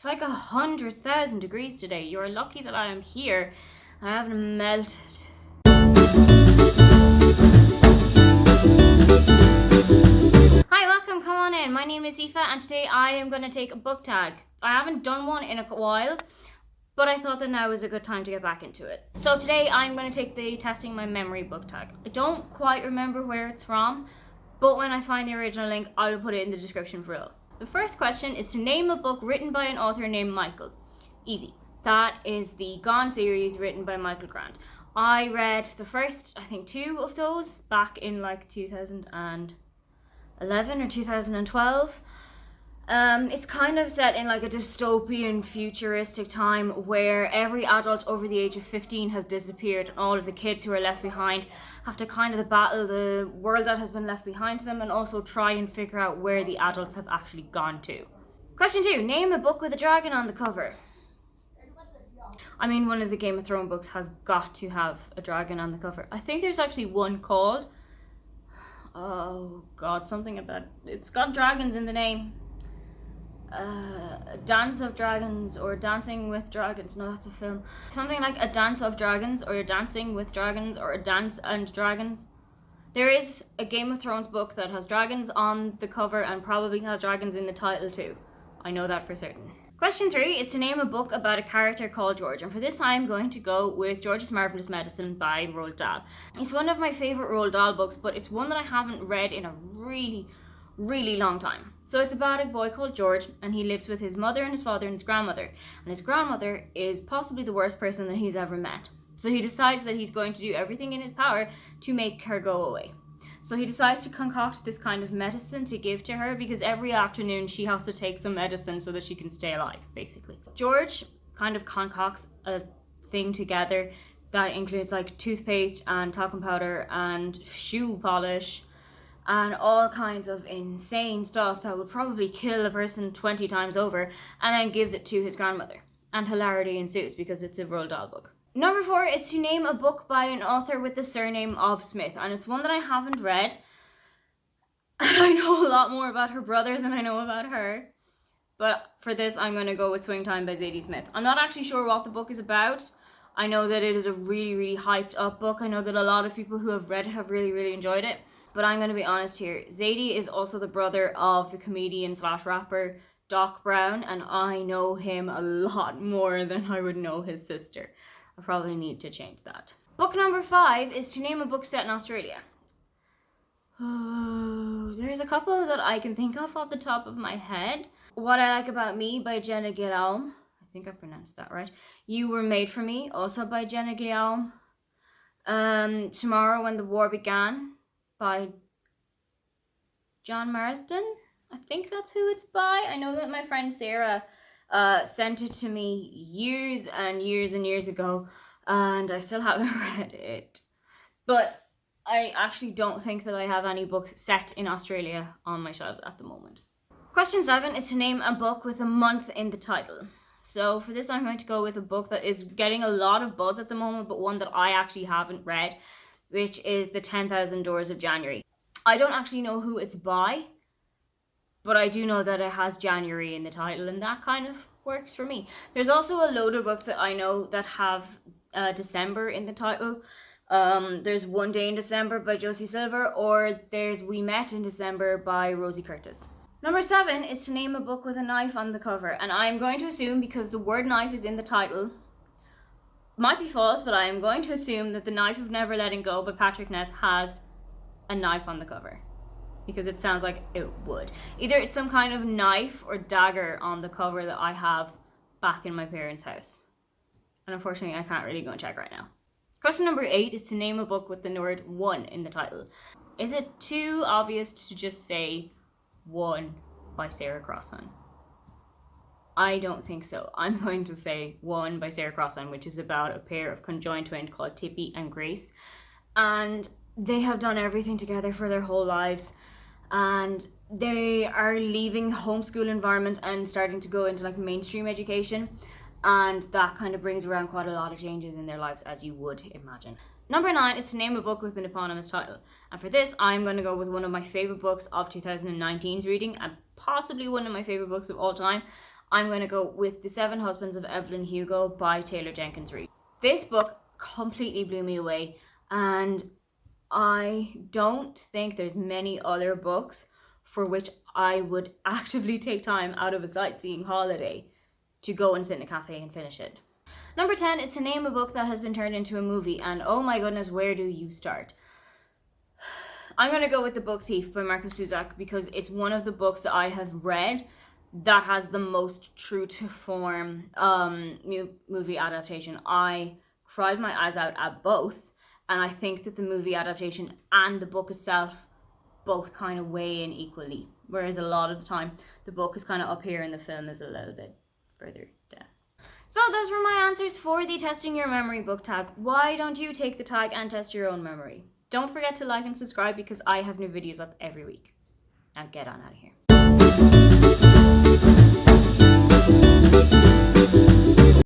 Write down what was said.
It's like 100,000 degrees today. You are lucky that I am here and I haven't melted. Hi, welcome, come on in. My name is Aoife and today I am going to take a book tag. I haven't done one in a while, but I thought that now was a good time to get back into it. So today I'm going to take the Testing My Memory book tag. I don't quite remember where it's from, but when I find the original link, I will put it in the description below. The first question is to name a book written by an author named Michael. Easy. That is the Gone series written by Michael Grant. I read the first, I think, 2 of those back in like 2011 or 2012. It's kind of set in like a dystopian futuristic time where every adult over the age of 15 has disappeared and all of the kids who are left behind have to kind of battle the world that has been left behind them and also try and figure out where the adults have actually gone to. Question 2. Name a book with a dragon on the cover. I mean, one of the Game of Thrones books has got to have a dragon on the cover. I think there's actually one called, oh god, something about, it's got dragons in the name. Dance of Dragons or Dancing with Dragons. No, that's a film. Something like A Dance of Dragons or Dancing with Dragons or A Dance and Dragons. There is a Game of Thrones book that has dragons on the cover and probably has dragons in the title too. I know that for certain. Question 3 is to name a book about a character called George, and for this I'm going to go with George's Marvellous Medicine by Roald Dahl. It's one of my favourite Roald Dahl books, but it's one that I haven't read in a really long time. So it's about a boy called George, and he lives with his mother and his father and his grandmother. And his grandmother is possibly the worst person that he's ever met. So he decides that he's going to do everything in his power to make her go away. So he decides to concoct this kind of medicine to give to her because every afternoon she has to take some medicine so that she can stay alive, basically. George kind of concocts a thing together that includes like toothpaste and talcum powder and shoe polish and all kinds of insane stuff that would probably kill a person 20 times over, and then gives it to his grandmother. And hilarity ensues because it's a Roald Dahl book. Number 4 is to name a book by an author with the surname of Smith, and it's one that I haven't read. And I know a lot more about her brother than I know about her. But for this, I'm going to go with Swing Time by Zadie Smith. I'm not actually sure what the book is about. I know that it is a really hyped up book. I know that a lot of people who have read it have really enjoyed it. But I'm going to be honest here. Zadie is also the brother of the comedian / rapper Doc Brown, and I know him a lot more than I would know his sister. I probably need to change that. Book number 5 is to name a book set in Australia. Oh, there's a couple that I can think of off the top of my head. What I Like About Me by Jenna Guillaume. I think I pronounced that right. You Were Made For Me, also by Jenna Guillaume. Tomorrow When the War Began by John Marsden. I think that's who it's by. I know that my friend Sarah sent it to me years and years ago, and I still haven't read it. But I actually don't think that I have any books set in Australia on my shelves at the moment. Question 7 is to name a book with a month in the title. So for this I'm going to go with a book that is getting a lot of buzz at the moment, but one that I actually haven't read, which is The 10,000 Doors of January. I don't actually know who it's by, but I do know that it has January in the title, and that kind of works for me. There's also a load of books that I know that have December in the title. There's One Day in December by Josie Silver, or there's We Met in December by Rosie Curtis. Number 7 is to name a book with a knife on the cover, and I'm going to assume, because the word knife is in the title, might be false, but I am going to assume that The Knife of Never Letting Go by Patrick Ness has a knife on the cover, because it sounds like it would. Either it's some kind of knife or dagger on the cover that I have back in my parents' house. And unfortunately, I can't really go and check right now. Question number 8 is to name a book with the word one in the title. Is it too obvious to just say One by Sarah Crossan? I don't think so. I'm going to say One by Sarah Crossan, which is about a pair of conjoined twins called Tippy and Grace. And they have done everything together for their whole lives. And they are leaving the homeschool environment and starting to go into like mainstream education. And that kind of brings around quite a lot of changes in their lives, as you would imagine. Number 9 is to name a book with an eponymous title. And for this, I'm going to go with one of my favourite books of 2019's reading, and possibly one of my favourite books of all time. I'm going to go with The Seven Husbands of Evelyn Hugo by Taylor Jenkins Reid. This book completely blew me away, and I don't think there's many other books for which I would actively take time out of a sightseeing holiday to go and sit in a cafe and finish it. Number 10 is to name a book that has been turned into a movie, and oh my goodness, where do you start? I'm going to go with The Book Thief by Marcus Zusak because it's one of the books that I have read that has the most true to form movie adaptation. I cried my eyes out at both, and I think that the movie adaptation and the book itself both kind of weigh in equally, whereas a lot of the time the book is kind of up here and the film is a little bit further down. So those were my answers for the Testing Your Memory book tag. Why don't you take the tag and test your own memory? Don't forget to like and subscribe because I have new videos up every week. Now get on out of here.